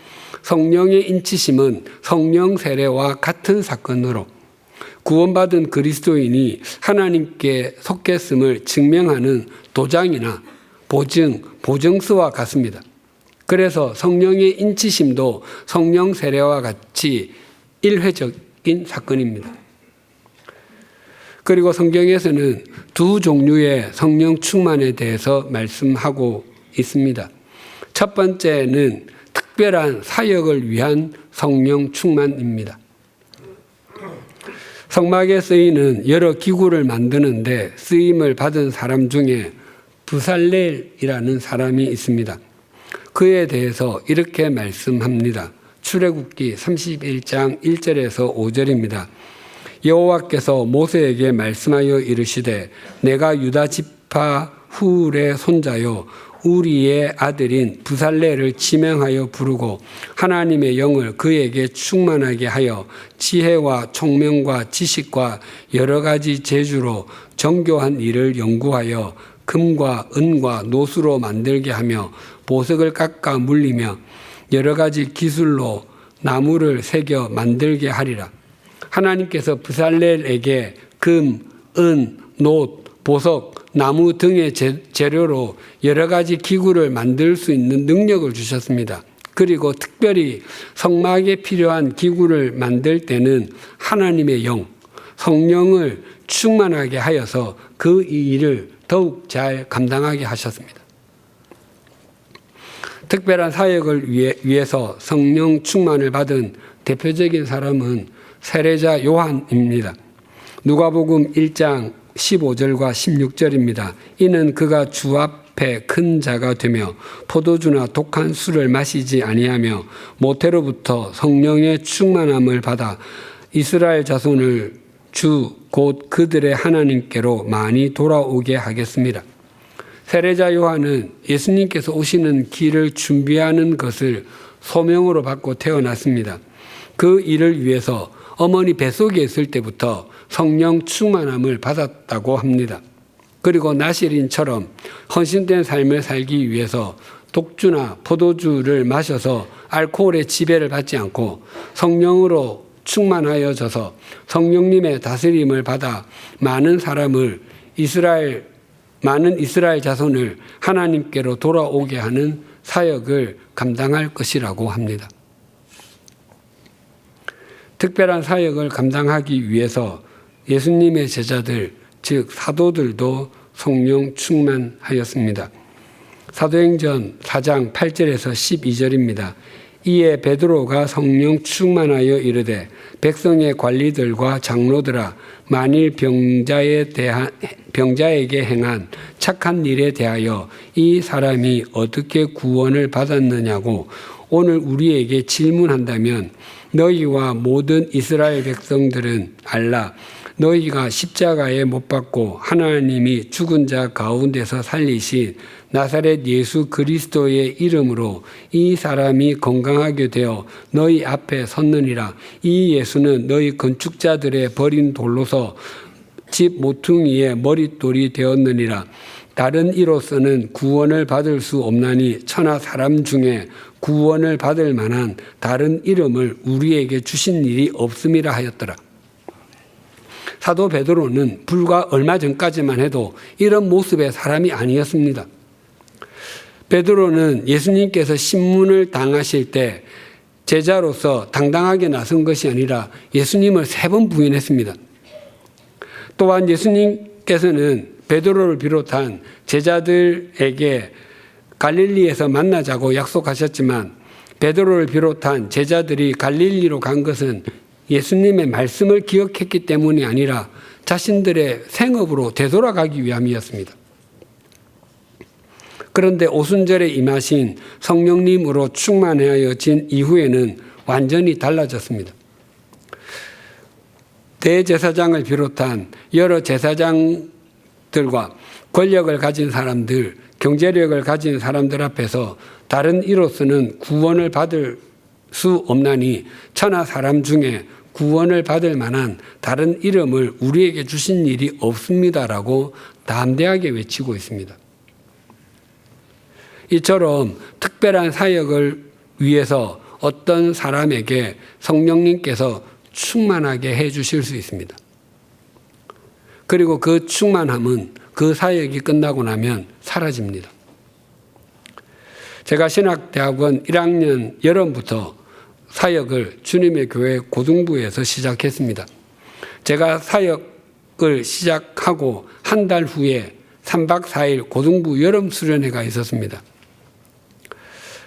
성령의 인치심은 성령 세례와 같은 사건으로 구원받은 그리스도인이 하나님께 속했음을 증명하는 도장이나 보증서와 같습니다. 그래서 성령의 인치심도 성령 세례와 같이 일회적인 사건입니다. 그리고 성경에서는 두 종류의 성령 충만에 대해서 말씀하고 있습니다. 첫 번째는 특별한 사역을 위한 성령 충만입니다. 성막에 쓰이는 여러 기구를 만드는데 쓰임을 받은 사람 중에 부살렐이라는 사람이 있습니다. 그에 대해서 이렇게 말씀합니다. 출애굽기 31장 1절에서 5절입니다. 여호와께서 모세에게 말씀하여 이르시되 내가 유다 지파 훌의 손자요 우리의 아들인 부살렐을 지명하여 부르고 하나님의 영을 그에게 충만하게 하여 지혜와 총명과 지식과 여러 가지 재주로 정교한 일을 연구하여 금과 은과 노수로 만들게 하며 보석을 깎아 물리며 여러 가지 기술로 나무를 새겨 만들게 하리라. 하나님께서 부살렐에게 금, 은, 놋, 보석, 나무 등의 재료로 여러 가지 기구를 만들 수 있는 능력을 주셨습니다. 그리고 특별히 성막에 필요한 기구를 만들 때는 하나님의 영, 성령을 충만하게 하여서 그 일을 더욱 잘 감당하게 하셨습니다. 특별한 사역을 위해서 성령 충만을 받은 대표적인 사람은 세례자 요한입니다. 누가복음 1장 15절과 16절입니다. 이는 그가 주 앞에 큰 자가 되며 포도주나 독한 술을 마시지 아니하며 모태로부터 성령의 충만함을 받아 이스라엘 자손을 주 곧 그들의 하나님께로 많이 돌아오게 하겠습니다. 세례자 요한은 예수님께서 오시는 길을 준비하는 것을 소명으로 받고 태어났습니다. 그 일을 위해서 어머니 뱃속에 있을 때부터 성령 충만함을 받았다고 합니다. 그리고 나시린처럼 헌신된 삶을 살기 위해서 독주나 포도주를 마셔서 알코올의 지배를 받지 않고 성령으로 충만하여져서 성령님의 다스림을 받아 많은 이스라엘 자손을 하나님께로 돌아오게 하는 사역을 감당할 것이라고 합니다. 특별한 사역을 감당하기 위해서 예수님의 제자들, 즉 사도들도 성령 충만하였습니다. 사도행전 4장 8절에서 12절입니다. 이에 베드로가 성령 충만하여 이르되 백성의 관리들과 장로들아 만일 병자에게 행한 착한 일에 대하여 이 사람이 어떻게 구원을 받았느냐고 오늘 우리에게 질문한다면 너희와 모든 이스라엘 백성들은 알라. 너희가 십자가에 못 박고 하나님이 죽은 자 가운데서 살리신 나사렛 예수 그리스도의 이름으로 이 사람이 건강하게 되어 너희 앞에 섰느니라. 이 예수는 너희 건축자들의 버린 돌로서 집 모퉁이의 머릿돌이 되었느니라. 다른 이로서는 구원을 받을 수 없나니 천하 사람 중에 구원을 받을 만한 다른 이름을 우리에게 주신 일이 없음이라 하였더라. 사도 베드로는 불과 얼마 전까지만 해도 이런 모습의 사람이 아니었습니다. 베드로는 예수님께서 신문을 당하실 때 제자로서 당당하게 나선 것이 아니라 예수님을 3번 부인했습니다. 또한 예수님께서는 베드로를 비롯한 제자들에게 갈릴리에서 만나자고 약속하셨지만 베드로를 비롯한 제자들이 갈릴리로 간 것은 예수님의 말씀을 기억했기 때문이 아니라 자신들의 생업으로 되돌아가기 위함이었습니다. 그런데 오순절에 임하신 성령님으로 충만하여진 이후에는 완전히 달라졌습니다. 대제사장을 비롯한 여러 제사장들과 권력을 가진 사람들, 경제력을 가진 사람들 앞에서 다른 이로서는 구원을 받을 수 없나니 천하 사람 중에 구원을 받을 만한 다른 이름을 우리에게 주신 일이 없습니다라고 담대하게 외치고 있습니다. 이처럼 특별한 사역을 위해서 어떤 사람에게 성령님께서 충만하게 해 주실 수 있습니다. 그리고 그 충만함은 그 사역이 끝나고 나면 사라집니다. 제가 신학대학원 1학년 여름부터 사역을 주님의 교회 고등부에서 시작했습니다. 제가 사역을 시작하고 한 달 후에 3박 4일 고등부 여름 수련회가 있었습니다.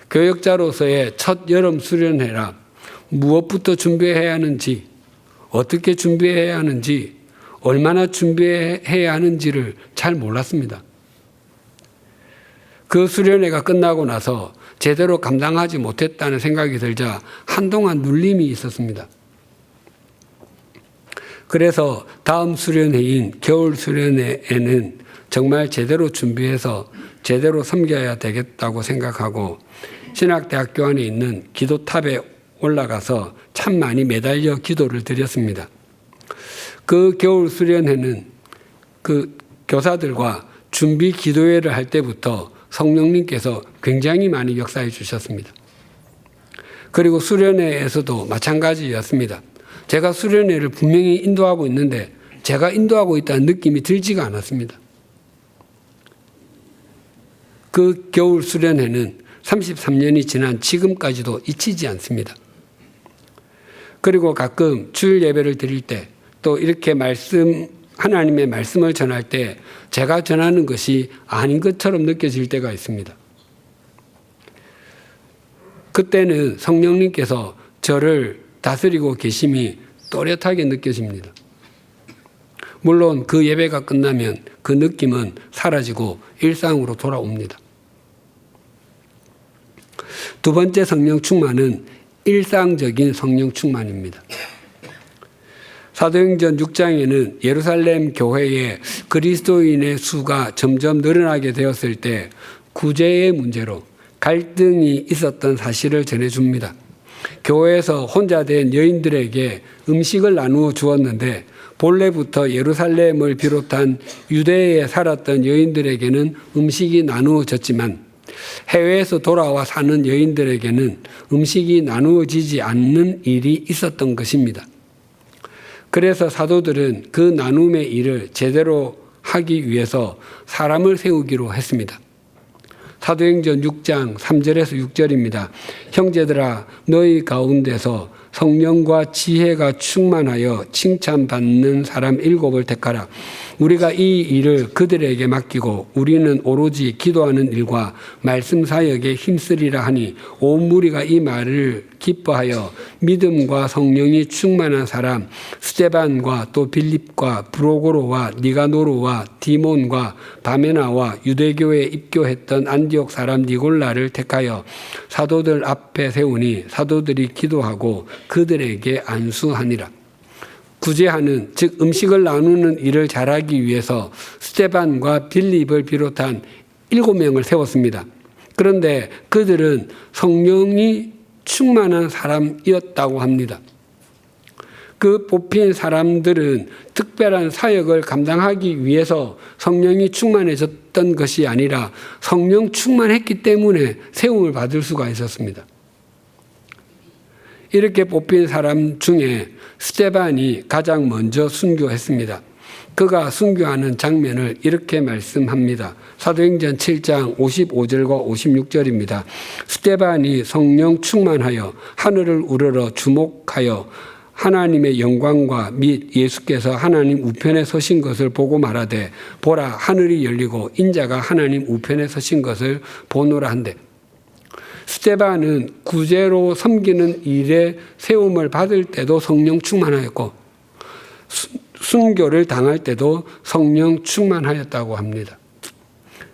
교역자로서의 첫 여름 수련회라 무엇부터 준비해야 하는지, 어떻게 준비해야 하는지, 얼마나 준비해야 하는지를 잘 몰랐습니다. 그 수련회가 끝나고 나서 제대로 감당하지 못했다는 생각이 들자 한동안 눌림이 있었습니다. 그래서 다음 수련회인 겨울 수련회에는 정말 제대로 준비해서 제대로 섬겨야 되겠다고 생각하고 신학대학교 안에 있는 기도탑에 올라가서 참 많이 매달려 기도를 드렸습니다. 그 겨울 수련회는 그 교사들과 준비 기도회를 할 때부터 성령님께서 굉장히 많이 역사해 주셨습니다. 그리고 수련회에서도 마찬가지였습니다. 제가 수련회를 분명히 인도하고 있는데 제가 인도하고 있다는 느낌이 들지가 않았습니다. 그 겨울 수련회는 33년이 지난 지금까지도 잊히지 않습니다. 그리고 가끔 주일 예배를 드릴 때 또 이렇게 하나님의 말씀을 전할 때 제가 전하는 것이 아닌 것처럼 느껴질 때가 있습니다. 그때는 성령님께서 저를 다스리고 계심이 또렷하게 느껴집니다. 물론 그 예배가 끝나면 그 느낌은 사라지고 일상으로 돌아옵니다. 두 번째 성령 충만은 일상적인 성령 충만입니다. 사도행전 6장에는 예루살렘 교회에 그리스도인의 수가 점점 늘어나게 되었을 때 구제의 문제로 갈등이 있었던 사실을 전해줍니다. 교회에서 혼자 된 여인들에게 음식을 나누어 주었는데 본래부터 예루살렘을 비롯한 유대에 살았던 여인들에게는 음식이 나누어졌지만 해외에서 돌아와 사는 여인들에게는 음식이 나누어지지 않는 일이 있었던 것입니다. 그래서 사도들은 그 나눔의 일을 제대로 하기 위해서 사람을 세우기로 했습니다. 사도행전 6장 3절에서 6절입니다. 형제들아 너희 가운데서 성령과 지혜가 충만하여 칭찬받는 사람 7을 택하라. 우리가 이 일을 그들에게 맡기고 우리는 오로지 기도하는 일과 말씀 사역에 힘쓰리라 하니 온 무리가 이 말을 기뻐하여 믿음과 성령이 충만한 사람 스데반과 또 빌립과 브로고로와 니가노르와 디몬과 바메나와 유대교에 입교했던 안디옥 사람 니골라를 택하여 사도들 앞에 세우니 사도들이 기도하고 그들에게 안수하니라. 구제하는 즉 음식을 나누는 일을 잘하기 위해서 스데반과 빌립을 비롯한 7명을 세웠습니다. 그런데 그들은 성령이 충만한 사람이었다고 합니다. 그 뽑힌 사람들은 특별한 사역을 감당하기 위해서 성령이 충만해졌던 것이 아니라 성령 충만했기 때문에 세움을 받을 수가 있었습니다. 이렇게 뽑힌 사람 중에 스데반이 가장 먼저 순교했습니다. 그가 순교하는 장면을 이렇게 말씀합니다. 사도행전 7장 55절과 56절입니다. 스데반이 성령 충만하여 하늘을 우러러 주목하여 하나님의 영광과 및 예수께서 하나님 우편에 서신 것을 보고 말하되 보라 하늘이 열리고 인자가 하나님 우편에 서신 것을 보노라 한대. 스데반은 구제로 섬기는 일에 세움을 받을 때도 성령 충만하였고 순교를 당할 때도 성령 충만하였다고 합니다.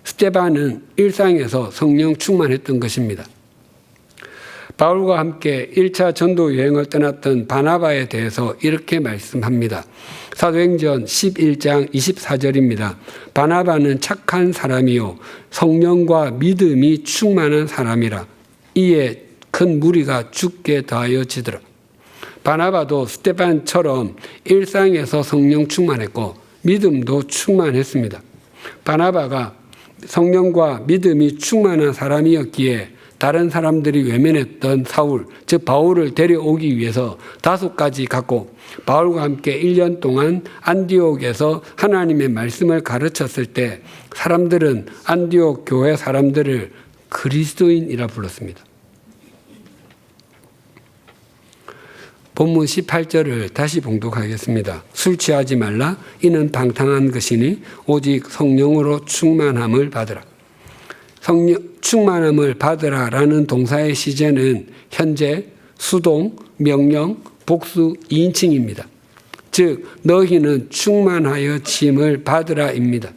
스데반은 일상에서 성령 충만했던 것입니다. 바울과 함께 1차 전도 여행을 떠났던 바나바에 대해서 이렇게 말씀합니다. 사도행전 11장 24절입니다. 바나바는 착한 사람이요 성령과 믿음이 충만한 사람이라. 이에 큰 무리가 죽게 더하여지더라. 바나바도 스데반처럼 일상에서 성령 충만했고 믿음도 충만했습니다. 바나바가 성령과 믿음이 충만한 사람이었기에 다른 사람들이 외면했던 사울, 즉 바울을 데려오기 위해서 5가지 갖고 바울과 함께 1년 동안 안디옥에서 하나님의 말씀을 가르쳤을 때 사람들은 안디옥 교회 사람들을 그리스도인이라 불렀습니다. 본문 18절을 다시 봉독하겠습니다. 술 취하지 말라. 이는 방탕한 것이니 오직 성령으로 충만함을 받으라. 충만함을 받으라라는 동사의 시제는 현재, 수동, 명령, 복수 2인칭입니다. 즉 너희는 충만하여 짐을 받으라입니다.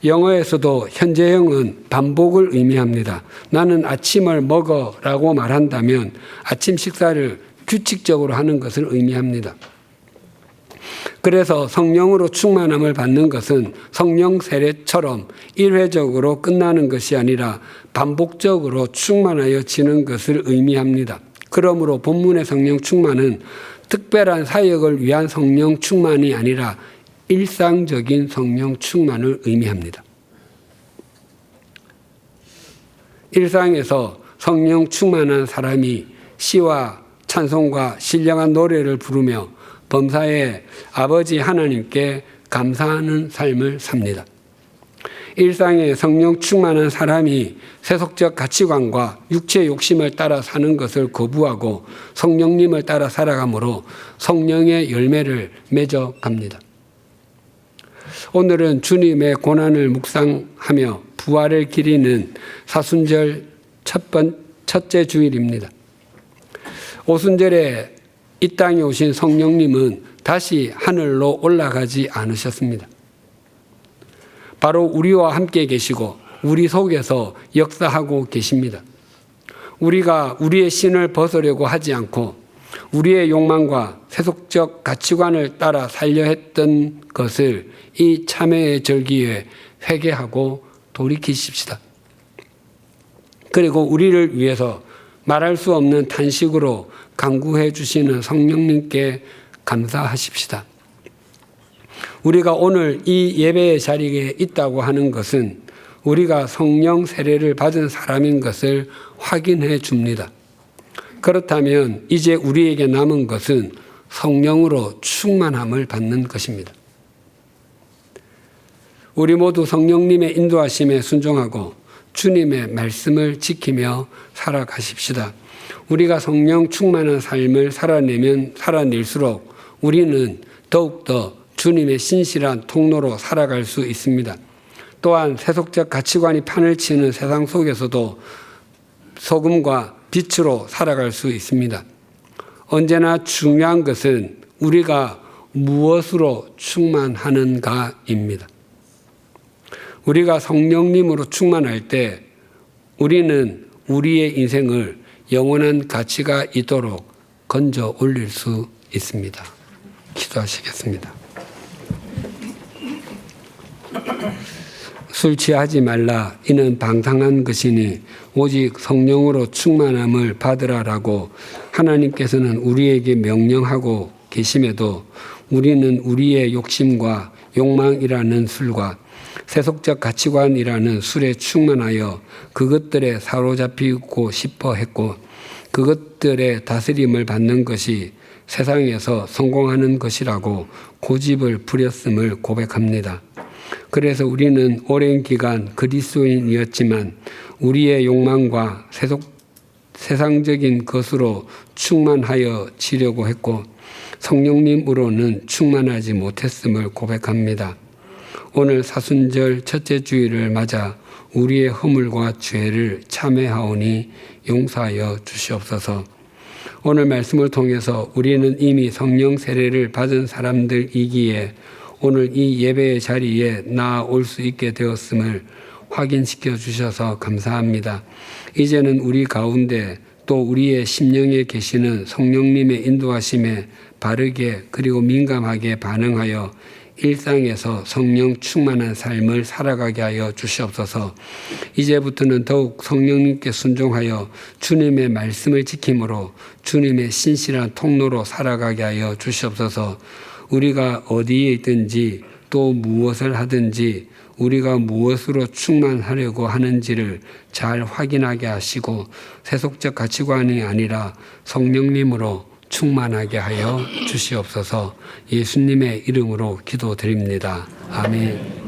영어에서도 현재형은 반복을 의미합니다. 나는 아침을 먹어라고 말한다면 아침 식사를 규칙적으로 하는 것을 의미합니다. 그래서 성령으로 충만함을 받는 것은 성령 세례처럼 일회적으로 끝나는 것이 아니라 반복적으로 충만하여 지는 것을 의미합니다. 그러므로 본문의 성령 충만은 특별한 사역을 위한 성령 충만이 아니라 일상적인 성령 충만을 의미합니다. 일상에서 성령 충만한 사람이 시와 찬송과 신령한 노래를 부르며 범사에 아버지 하나님께 감사하는 삶을 삽니다. 일상에 성령 충만한 사람이 세속적 가치관과 육체 욕심을 따라 사는 것을 거부하고 성령님을 따라 살아가므로 성령의 열매를 맺어갑니다. 오늘은 주님의 고난을 묵상하며 부활을 기리는 사순절 첫째 주일입니다. 오순절에 이 땅에 오신 성령님은 다시 하늘로 올라가지 않으셨습니다. 바로 우리와 함께 계시고 우리 속에서 역사하고 계십니다. 우리가 우리의 신을 벗으려고 하지 않고 우리의 욕망과 세속적 가치관을 따라 살려 했던 것을 이 참회의 절기에 회개하고 돌이키십시다. 그리고 우리를 위해서 말할 수 없는 탄식으로 간구해 주시는 성령님께 감사하십시다. 우리가 오늘 이 예배의 자리에 있다고 하는 것은 우리가 성령 세례를 받은 사람인 것을 확인해 줍니다. 그렇다면 이제 우리에게 남은 것은 성령으로 충만함을 받는 것입니다. 우리 모두 성령님의 인도하심에 순종하고 주님의 말씀을 지키며 살아가십시다. 우리가 성령 충만한 삶을 살아낼수록 우리는 더욱더 주님의 신실한 통로로 살아갈 수 있습니다. 또한 세속적 가치관이 판을 치는 세상 속에서도 소금과 빛으로 살아갈 수 있습니다. 언제나 중요한 것은 우리가 무엇으로 충만하는가입니다. 우리가 성령님으로 충만할 때 우리는 우리의 인생을 영원한 가치가 있도록 건져 올릴 수 있습니다. 기도하시겠습니다. 술 취하지 말라 이는 방탕한 것이니 오직 성령으로 충만함을 받으라라고 하나님께서는 우리에게 명령하고 계심에도 우리는 우리의 욕심과 욕망이라는 술과 세속적 가치관이라는 술에 충만하여 그것들에 사로잡히고 싶어 했고 그것들의 다스림을 받는 것이 세상에서 성공하는 것이라고 고집을 부렸음을 고백합니다. 그래서 우리는 오랜 기간 그리스도인이었지만 우리의 욕망과 세상적인 것으로 충만하여 지려고 했고 성령님으로는 충만하지 못했음을 고백합니다. 오늘 사순절 첫째 주일을 맞아 우리의 허물과 죄를 참회하오니 용서하여 주시옵소서. 오늘 말씀을 통해서 우리는 이미 성령 세례를 받은 사람들이기에 오늘 이 예배의 자리에 나아올 수 있게 되었음을 확인시켜 주셔서 감사합니다. 이제는 우리 가운데 또 우리의 심령에 계시는 성령님의 인도하심에 바르게 그리고 민감하게 반응하여 일상에서 성령 충만한 삶을 살아가게 하여 주시옵소서. 이제부터는 더욱 성령님께 순종하여 주님의 말씀을 지킴으로 주님의 신실한 통로로 살아가게 하여 주시옵소서. 우리가 어디에 있든지 또 무엇을 하든지 우리가 무엇으로 충만하려고 하는지를 잘 확인하게 하시고 세속적 가치관이 아니라 성령님으로 충만하게 하여 주시옵소서. 예수님의 이름으로 기도드립니다. 아멘.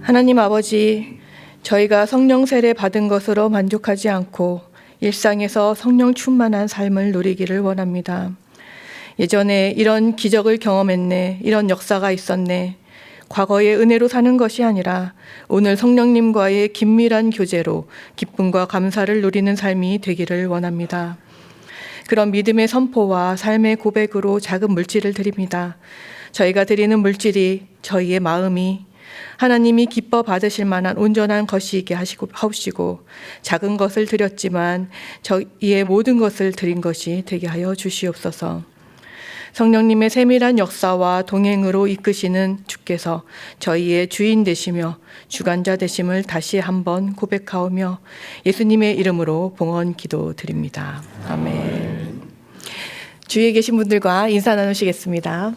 하나님 아버지, 저희가 성령 세례 받은 것으로 만족하지 않고 일상에서 성령 충만한 삶을 누리기를 원합니다. 예전에 이런 기적을 경험했네, 이런 역사가 있었네, 과거의 은혜로 사는 것이 아니라 오늘 성령님과의 긴밀한 교제로 기쁨과 감사를 누리는 삶이 되기를 원합니다. 그런 믿음의 선포와 삶의 고백으로 작은 물질을 드립니다. 저희가 드리는 물질이 저희의 마음이 하나님이 기뻐 받으실 만한 온전한 것이게 하시고 작은 것을 드렸지만 저희의 모든 것을 드린 것이 되게 하여 주시옵소서. 성령님의 세밀한 역사와 동행으로 이끄시는 주께서 저희의 주인 되시며 주관자 되심을 다시 한번 고백하오며 예수님의 이름으로 봉헌 기도드립니다. 아멘. 주위에 계신 분들과 인사 나누시겠습니다.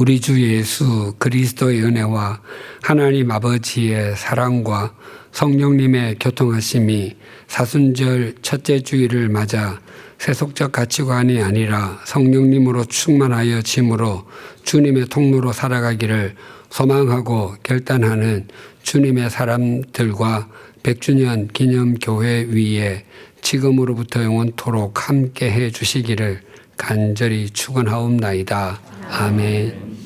우리 주 예수 그리스도의 은혜와 하나님 아버지의 사랑과 성령님의 교통하심이 사순절 첫째 주일을 맞아 세속적 가치관이 아니라 성령님으로 충만하여 짐으로 주님의 통로로 살아가기를 소망하고 결단하는 주님의 사람들과 100주년 기념교회 위에 지금으로부터 영원토록 함께해 주시기를 간절히 축원하옵나이다. 아멘.